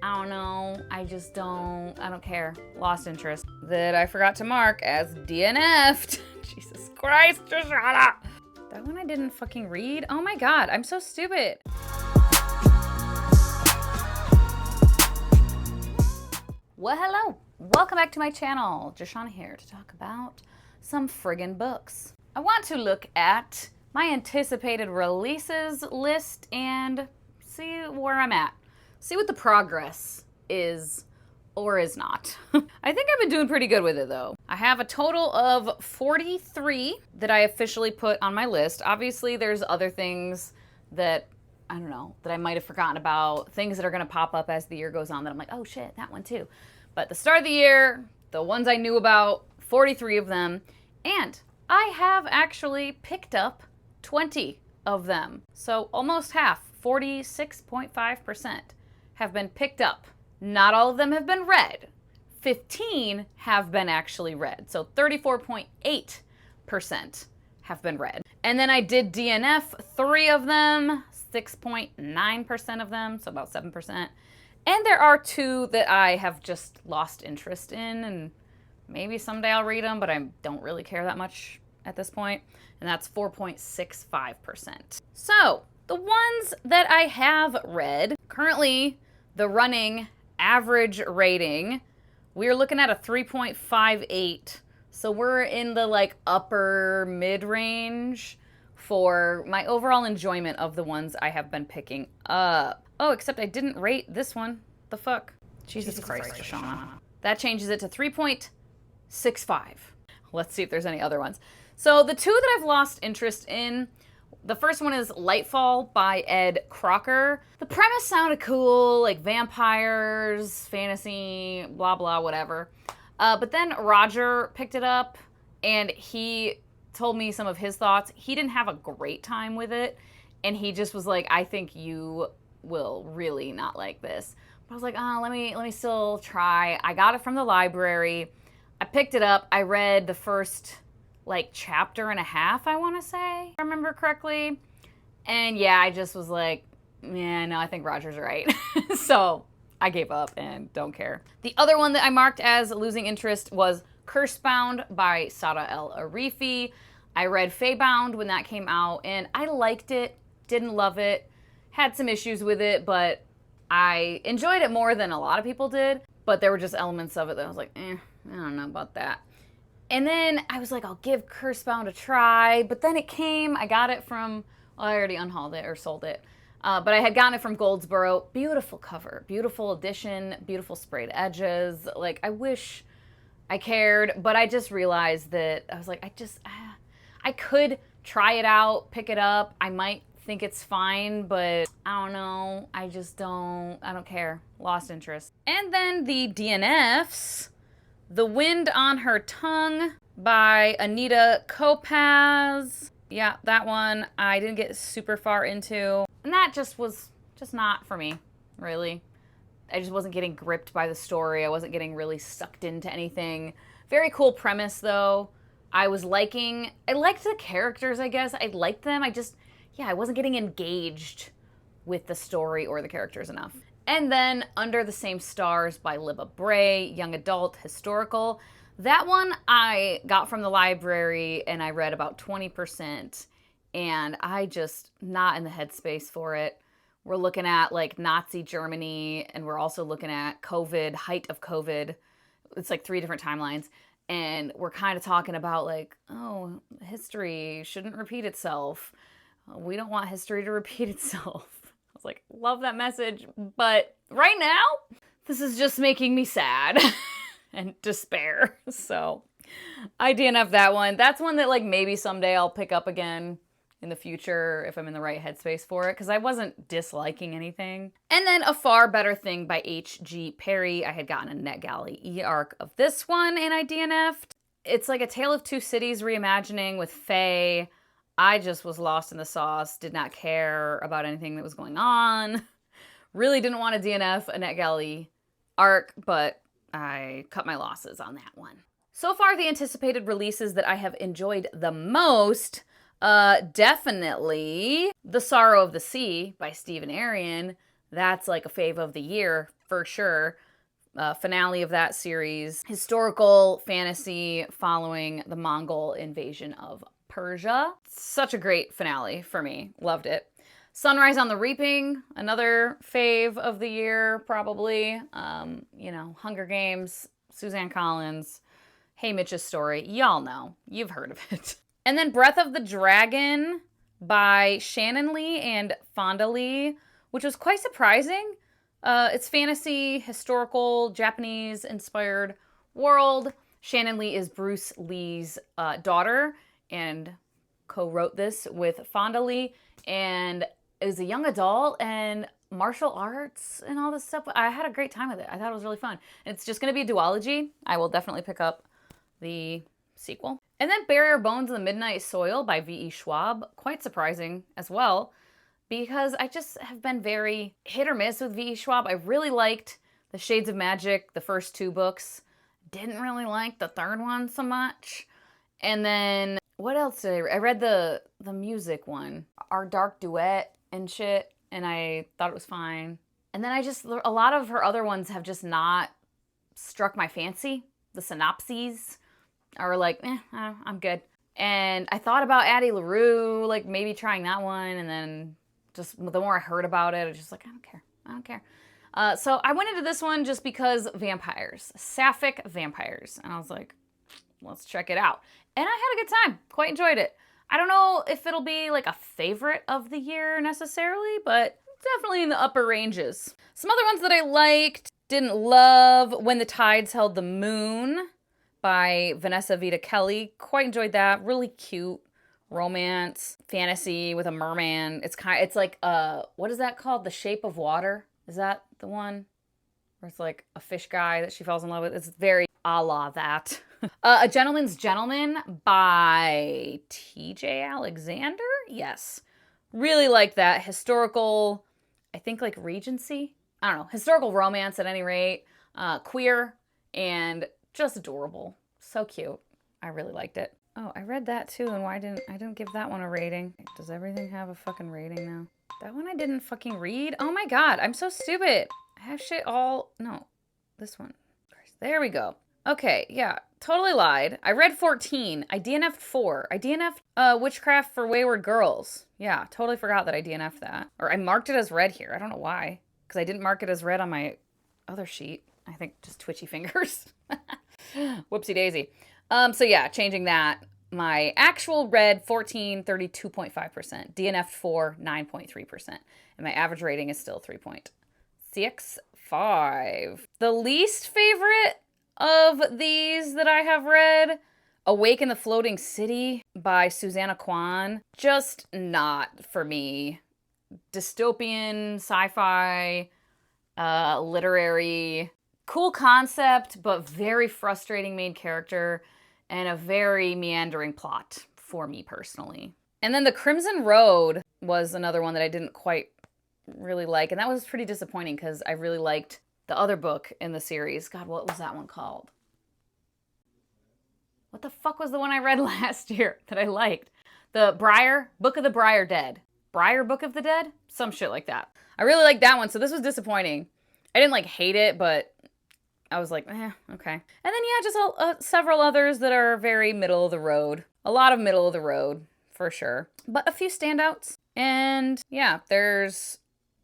I don't know, I don't care. Lost interest. That I forgot to mark as DNF'd. Jesus Christ, Shoshana. That one I didn't fucking read? Oh my God, I'm so stupid. Well, hello. Welcome back to my channel. Joshana here to talk about some friggin' books. I want to look at my anticipated releases list and see where I'm at. See what the progress is or is not. I think I've been doing pretty good with it though. I have a total of 43 that I officially put on my list. Obviously there's other things that, I don't know, that I might have forgotten about, things that are gonna pop up as the year goes on that I'm like, oh shit, that one too. But the start of the year, the ones I knew about, 43 of them, and I have actually picked up 20 of them. So almost half, 46.5%. have been picked up. Not all of them have been read. 15 have been actually read. So 34.8% have been read. And then I did DNF 3 of them, 6.9% of them, so about 7%. And there are 2 that I have just lost interest in, and maybe someday I'll read them, but I don't really care that much at this point. And that's 4.65%. So the ones that I have read, currently the running average rating, we're looking at a 3.58. So we're in the like upper mid-range for my overall enjoyment of the ones I have been picking up. Oh, except I didn't rate this one. The fuck? Jesus Christ, Shoshana. That changes it to 3.65. Let's see if there's any other ones. So the 2 that I've lost interest in, the first one is Lightfall by Ed Crocker. The premise sounded cool, like vampires, fantasy, blah, blah, whatever. But then Roger picked it up and he told me some of his thoughts. He didn't have a great time with it. And he just was like, I think you will really not like this. But I was like, oh, let me still try. I got it from the library. I picked it up. I read the first like chapter and a half, I want to say, if I remember correctly. And yeah, I just was like, yeah, no, I think Roger's right. So I gave up and don't care. The other one that I marked as losing interest was Cursebound by Sada El Arifi. I read Feybound when that came out and I liked it, didn't love it, had some issues with it, but I enjoyed it more than a lot of people did. But there were just elements of it that I was like, I don't know about that. And then I was like, I'll give Cursebound a try. But then it came, I got it from, well, I already unhauled it or sold it. But I had gotten it from Goldsboro. Beautiful cover, beautiful edition, beautiful sprayed edges. Like, I wish I cared, but I just realized that I was like, I could try it out, pick it up. I might think it's fine, but I don't know. I don't care. Lost interest. And then the DNFs. The Wind on Her Tongue by Anita Kopaz. Yeah, that one I didn't get super far into. And that just was not for me, really. I just wasn't getting gripped by the story. I wasn't getting really sucked into anything. Very cool premise, though. I liked the characters, I guess. I liked them. I wasn't getting engaged with the story or the characters enough. And then Under the Same Stars by Libba Bray, young adult historical. That one I got from the library and I read about 20%, and I just not in the headspace for it. We're looking at like Nazi Germany, and we're also looking at COVID, height of COVID. It's like 3 different timelines. And we're kind of talking about like, oh, history shouldn't repeat itself. We don't want history to repeat itself. I was like, love that message, but right now, this is just making me sad and despair. So I DNF that one. That's one that like maybe someday I'll pick up again in the future if I'm in the right headspace for it, because I wasn't disliking anything. And then A Far Better Thing by H.G. Perry. I had gotten a NetGalley e-arc of this one and I DNF'd. It's like a Tale of Two Cities reimagining with Faye. I just was lost in the sauce, did not care about anything that was going on. Really didn't want to DNF a NetGalley arc, but I cut my losses on that one. So far, the anticipated releases that I have enjoyed the most, definitely The Sorrow of the Sea by Stephen Arion. That's like a fave of the year for sure. Finale of that series. Historical fantasy following the Mongol invasion of Persia. Such a great finale for me. Loved it. Sunrise on the Reaping, another fave of the year, probably. You know, Hunger Games, Suzanne Collins, Hey Mitch's Story. Y'all know. You've heard of it. And then Breath of the Dragon by Shannon Lee and Fonda Lee, which was quite surprising. It's fantasy, historical, Japanese-inspired world. Shannon Lee is Bruce Lee's daughter and co-wrote this with Fonda Lee. And it was a young adult and martial arts and all this stuff. I had a great time with it. I thought it was really fun. It's just going to be a duology. I will definitely pick up the sequel. And then Bury Our Bones in the Midnight Soil by V.E. Schwab. Quite surprising as well, because I just have been very hit or miss with V.E. Schwab. I really liked The Shades of Magic, the first 2 books. Didn't really like the third one so much. And then, what else did I read? I read the music one, Our Dark Duet and shit, and I thought it was fine. And then a lot of her other ones have just not struck my fancy. The synopses are like, I'm good. And I thought about Addie LaRue, like maybe trying that one, and then just the more I heard about it, I was just like, I don't care. So I went into this one just because vampires, sapphic vampires. And I was like, let's check it out. And I had a good time, quite enjoyed it. I don't know if it'll be like a favorite of the year necessarily, but definitely in the upper ranges. Some other ones that I liked, didn't love, When the Tides Held the Moon by Vanessa Vita Kelly. Quite enjoyed that. Really cute romance, fantasy with a merman. It's like, what is that called? The Shape of Water? Is that the one? Where it's like a fish guy that she falls in love with. It's very a la that. A Gentleman's Gentleman by TJ Alexander? Yes. Really like that. Historical, I think like Regency? I don't know. Historical romance at any rate. Queer and just adorable. So cute. I really liked it. Oh, I read that too, and I didn't give that one a rating. Does everything have a fucking rating now? That one I didn't fucking read? Oh my god, I'm so stupid. I have shit all... No, this one. There we go. Okay, yeah, totally lied. I read 14. I DNF'd 4. I DNF'd Witchcraft for Wayward Girls. Yeah, totally forgot that I DNF'd that. Or I marked it as red here. I don't know why. Because I didn't mark it as red on my other sheet. I think just twitchy fingers. Whoopsie daisy. So yeah, changing that. My actual read 14, 32.5%. DNF 4, 9.3%. And my average rating is still 3.65. The least favorite of these that I have read, Awake in the Floating City by Susanna Kwan. Just not for me. Dystopian, sci-fi, literary, cool concept, but very frustrating main character. And a very meandering plot for me personally. And then The Crimson Road was another one that I didn't quite really like. And that was pretty disappointing because I really liked the other book in the series. God, what was that one called? What the fuck was the one I read last year that I liked? The Book of the Briar Dead. Briar Book of the Dead? Some shit like that. I really liked that one, so this was disappointing. I didn't like hate it, but I was like, okay. And then, yeah, just several others that are very middle of the road. A lot of middle of the road, for sure. But a few standouts. And, yeah, there's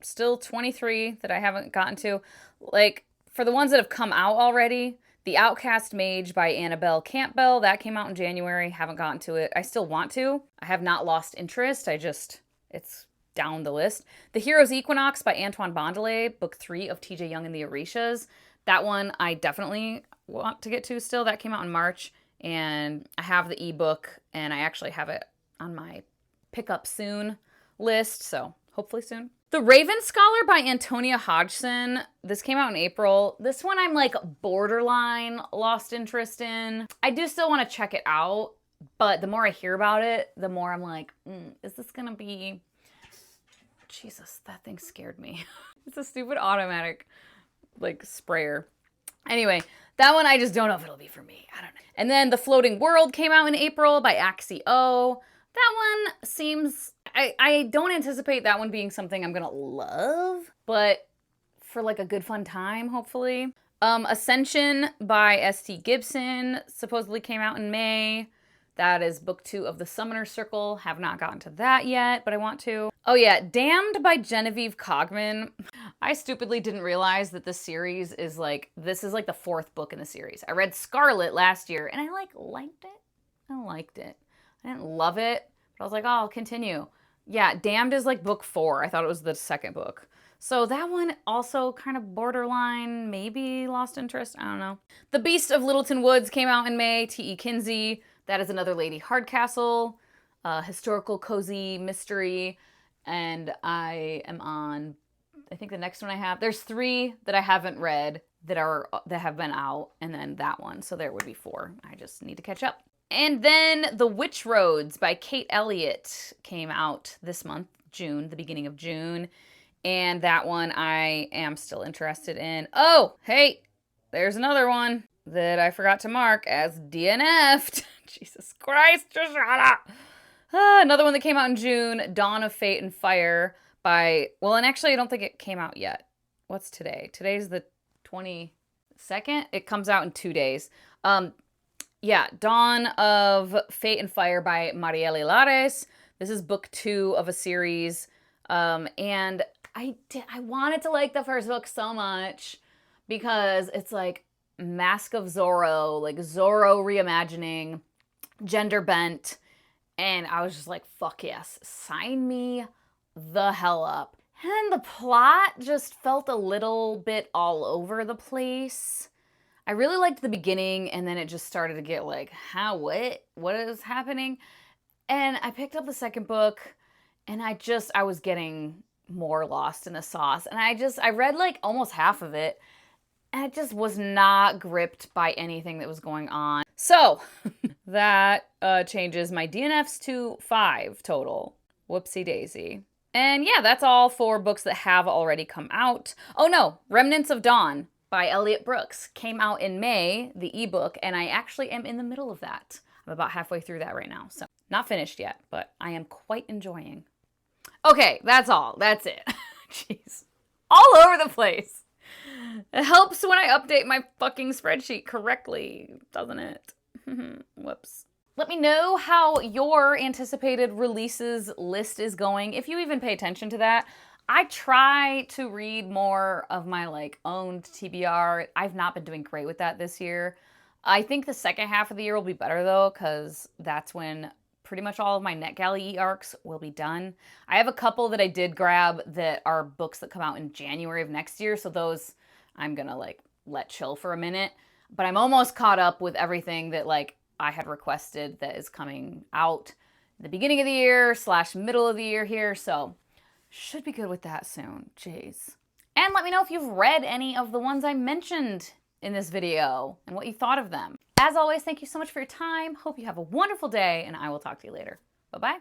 still 23 that I haven't gotten to. Like, for the ones that have come out already, The Outcast Mage by Annabelle Campbell. That came out in January. Haven't gotten to it. I still want to. I have not lost interest. It's down the list. The Hero's Equinox by Antoine Bondelet, book 3 of TJ Young and the Orishas. That one I definitely want to get to still. That came out in March, and I have the ebook, and I actually have it on my pick up soon list, so hopefully soon. The Raven Scholar by Antonia Hodgson. This came out in April. This one I'm like borderline lost interest in. I do still want to check it out, but the more I hear about it, the more I'm like, is this gonna be... Jesus, that thing scared me. It's a stupid automatic like sprayer. Anyway, that one I just don't know if it'll be for me. I don't know. And then The Floating World came out in April by Axio. That one seems... I don't anticipate that one being something I'm gonna love, but for like a good fun time, hopefully. Ascension by S.T. Gibson supposedly came out in May. That is book 2 of the Summoner Circle. Have not gotten to that yet, but I want to. Oh yeah, Damned by Genevieve Cogman. I stupidly didn't realize that this series is like, this is like the 4th book in the series. I read Scarlet last year and I liked it. I liked it. I didn't love it, but I was like, oh, I'll continue. Yeah, Damned is like book 4. I thought it was the 2nd book. So that one also kind of borderline, maybe lost interest. I don't know. The Beast of Littleton Woods came out in May. T.E. Kinsey. That is another Lady Hardcastle, historical cozy mystery. And I am on, I think the next one I have, there's 3 that I haven't read that have been out, and then that one. So there would be 4. I just need to catch up. And then The Witch Roads by Kate Elliott came out this month, June, the beginning of June. And that one I am still interested in. Oh, hey, there's another one that I forgot to mark as DNF'd. Jesus Christ, just shut up. Another one that came out in June, Dawn of Fate and Fire by, well, and actually I don't think it came out yet. What's today? Today's the 22nd? It comes out in 2 days. Yeah, Dawn of Fate and Fire by Marielle Lares. This is book 2 of a series. And I wanted to like the first book so much because it's like Mask of Zorro, like Zorro reimagining, gender bent. And I was just like, fuck yes, sign me the hell up. And the plot just felt a little bit all over the place. I really liked the beginning, and then it just started to get like, what is happening? And I picked up the 2nd book, and I was getting more lost in the sauce. And I read like almost half of it, and I just was not gripped by anything that was going on. So that changes my DNFs to 5 total. Whoopsie daisy. And yeah, that's all 4 books that have already come out. Oh no, Remnants of Dawn by Elliot Brooks came out in May, the ebook, and I actually am in the middle of that. I'm about halfway through that right now, so not finished yet, but I am quite enjoying. Okay, that's all. That's it. Jeez. All over the place. It helps when I update my fucking spreadsheet correctly, doesn't it? Whoops. Let me know how your anticipated releases list is going, if you even pay attention to that. I try to read more of my like owned TBR. I've not been doing great with that this year. I think the second half of the year will be better though, because that's when pretty much all of my NetGalley arcs will be done. I have a couple that I did grab that are books that come out in January of next year, so those I'm gonna like let chill for a minute. But I'm almost caught up with everything that like I had requested that is coming out the beginning of the year / middle of the year here, so should be good with that soon. Jeez. And let me know if you've read any of the ones I mentioned in this video and what you thought of them. As always, thank you so much for your time. Hope you have a wonderful day, and I will talk to you later. Bye-bye.